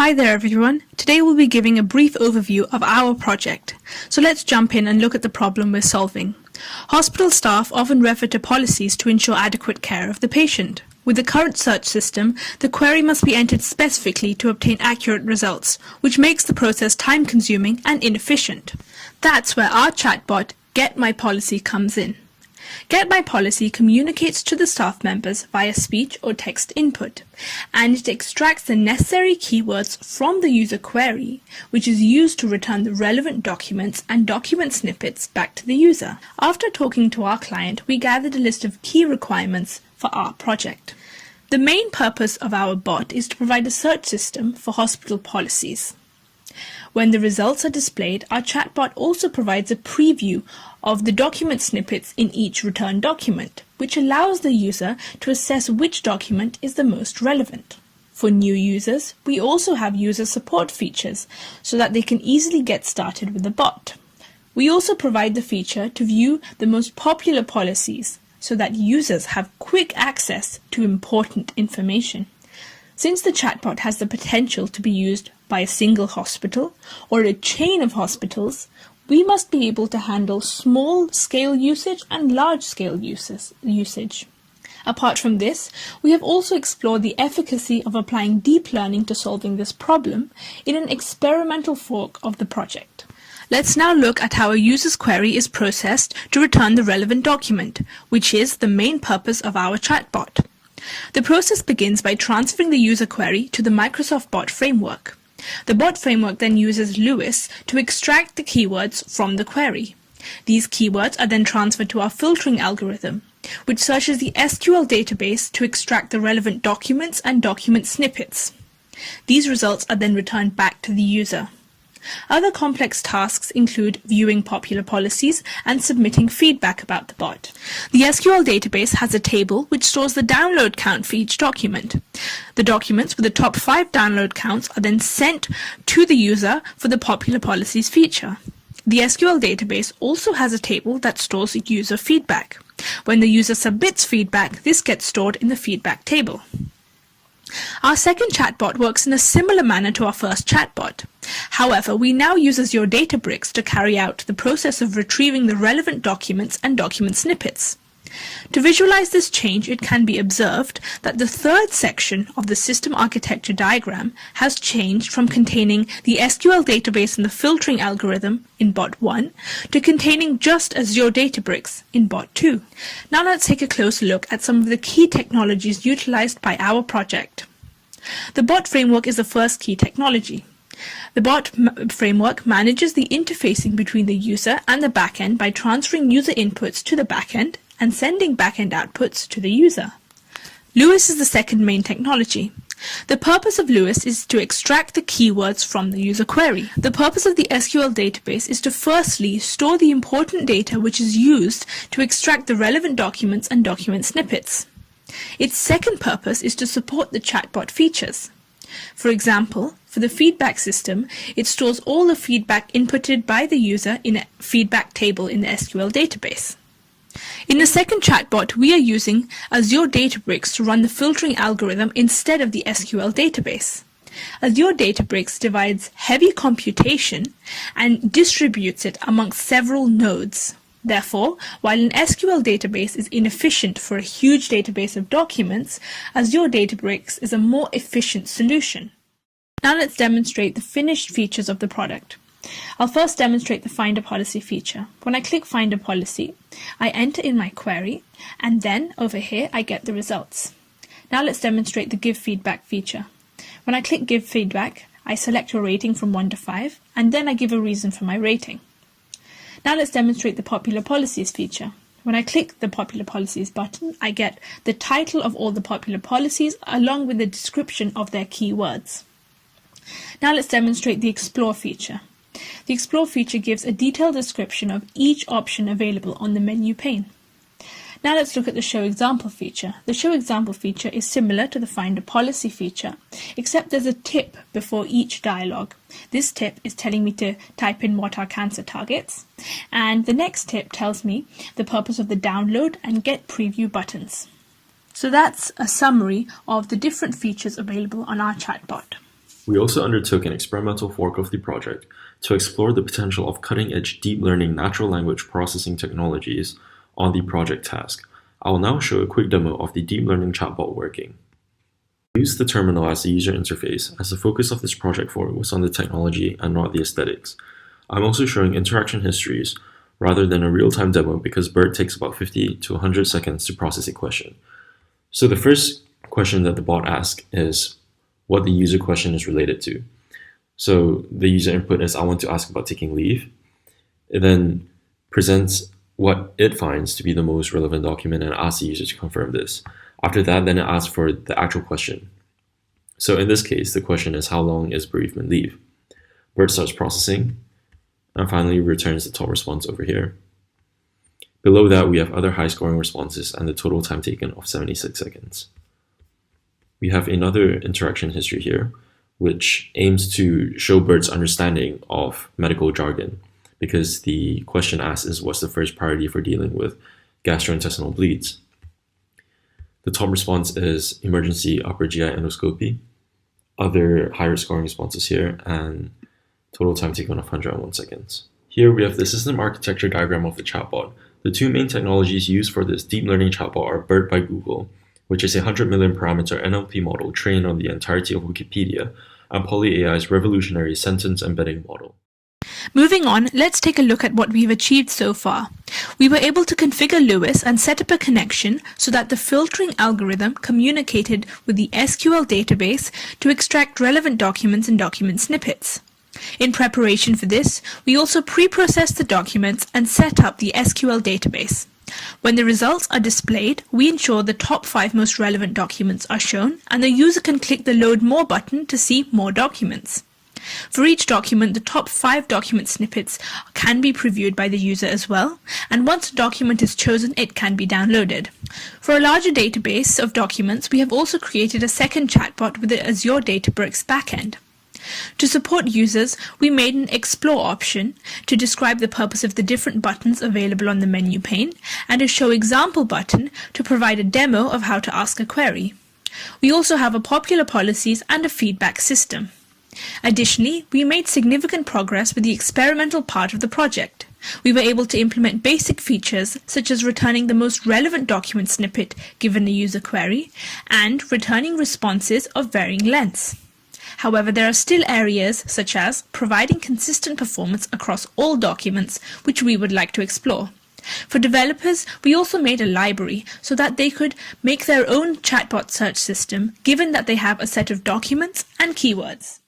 Hi there everyone. Today we'll be giving a brief overview of our project. So let's jump in and look at the problem we're solving. Hospital staff often refer to policies to ensure adequate care of the patient. With the current search system, the query must be entered specifically to obtain accurate results, which makes the process time-consuming and inefficient. That's where our chatbot, GetMyPolicy, comes in. GetMyPolicy communicates to the staff members via speech or text input, and it extracts the necessary keywords from the user query, which is used to return the relevant documents and document snippets back to the user. After talking to our client, we gathered a list of key requirements for our project. The main purpose of our bot is to provide a search system for hospital policies. When the results are displayed, our chatbot also provides a preview of the document snippets in each returned document, which allows the user to assess which document is the most relevant. For new users, we also have user support features so that they can easily get started with the bot. We also provide the feature to view the most popular policies so that users have quick access to important information. Since the chatbot has the potential to be used by a single hospital or a chain of hospitals, we must be able to handle small-scale usage and large-scale usage. Apart from this, we have also explored the efficacy of applying deep learning to solving this problem in an experimental fork of the project. Let's now look at how a user's query is processed to return the relevant document, which is the main purpose of our chatbot. The process begins by transferring the user query to the Microsoft Bot framework. The bot framework then uses LUIS to extract the keywords from the query. These keywords are then transferred to our filtering algorithm, which searches the SQL database to extract the relevant documents and document snippets. These results are then returned back to the user. Other complex tasks include viewing popular policies and submitting feedback about the bot. The SQL database has a table which stores the download count for each document. The documents with the top 5 download counts are then sent to the user for the popular policies feature. The SQL database also has a table that stores user feedback. When the user submits feedback, this gets stored in the feedback table. Our second chatbot works in a similar manner to our first chatbot. However, we now use Azure Databricks to carry out the process of retrieving the relevant documents and document snippets. To visualize this change, it can be observed that the third section of the system architecture diagram has changed from containing the SQL database and the filtering algorithm in bot 1 to containing just Azure Databricks in bot 2. Now let's take a closer look at some of the key technologies utilized by our project. The bot framework is the first key technology. The bot framework manages the interfacing between the user and the backend by transferring user inputs to the backend and sending backend outputs to the user. LUIS is the second main technology. The purpose of LUIS is to extract the keywords from the user query. The purpose of the SQL database is to firstly store the important data which is used to extract the relevant documents and document snippets. Its second purpose is to support the chatbot features. For example, for the feedback system, it stores all the feedback inputted by the user in a feedback table in the SQL database. In the second chatbot, we are using Azure Databricks to run the filtering algorithm instead of the SQL database. Azure Databricks divides heavy computation and distributes it amongst several nodes. Therefore, while an SQL database is inefficient for a huge database of documents, Azure Databricks is a more efficient solution. Now let's demonstrate the finished features of the product. I'll first demonstrate the Find a Policy feature. When I click Find a Policy, I enter in my query, and then over here I get the results. Now let's demonstrate the Give Feedback feature. When I click Give Feedback, I select a rating from 1 to 5, and then I give a reason for my rating. Now let's demonstrate the Popular Policies feature. When I click the Popular Policies button, I get the title of all the popular policies along with the description of their keywords. Now let's demonstrate the Explore feature. The Explore feature gives a detailed description of each option available on the menu pane. Now let's look at the Show Example feature. The Show Example feature is similar to the Find a Policy feature, except there's a tip before each dialogue. This tip is telling me to type in what are cancer targets, and the next tip tells me the purpose of the download and get preview buttons. So that's a summary of the different features available on our chatbot. We also undertook an experimental fork of the project to explore the potential of cutting-edge deep learning natural language processing technologies on the project task. I will now show a quick demo of the deep learning chatbot working. I used the terminal as the user interface, as the focus of this project fork was on the technology and not the aesthetics. I'm also showing interaction histories rather than a real-time demo because BERT takes about 50 to 100 seconds to process a question. So the first question that the bot asks is what the user question is related to. So the user input is, I want to ask about taking leave. It then presents what it finds to be the most relevant document and asks the user to confirm this. After that, then it asks for the actual question. So in this case, the question is, how long is bereavement leave? BERT starts processing and finally returns the top response over here. Below that, we have other high-scoring responses and the total time taken of 76 seconds. We have another interaction history here, which aims to show BERT's understanding of medical jargon, because the question asked is, what's the first priority for dealing with gastrointestinal bleeds? The top response is emergency upper GI endoscopy, other higher scoring responses here, and total time taken of 101 seconds. Here we have the system architecture diagram of the chatbot. The two main technologies used for this deep learning chatbot are BERT by Google, which is a 100 million parameter NLP model trained on the entirety of Wikipedia, and PolyAI's revolutionary sentence embedding model. Moving on, let's take a look at what we've achieved so far. We were able to configure Lewis and set up a connection so that the filtering algorithm communicated with the SQL database to extract relevant documents and document snippets. In preparation for this, we also pre-processed the documents and set up the SQL database. When the results are displayed, we ensure the top 5 most relevant documents are shown, and the user can click the Load More button to see more documents. For each document, the top 5 document snippets can be previewed by the user as well, and once a document is chosen, it can be downloaded. For a larger database of documents, we have also created a second chatbot with the Azure Databricks backend. To support users, we made an Explore option to describe the purpose of the different buttons available on the menu pane, and a Show Example button to provide a demo of how to ask a query. We also have a popular policies and a feedback system. Additionally, we made significant progress with the experimental part of the project. We were able to implement basic features such as returning the most relevant document snippet given a user query and returning responses of varying lengths. However, there are still areas such as providing consistent performance across all documents which we would like to explore. For developers, we also made a library so that they could make their own chatbot search system given that they have a set of documents and keywords.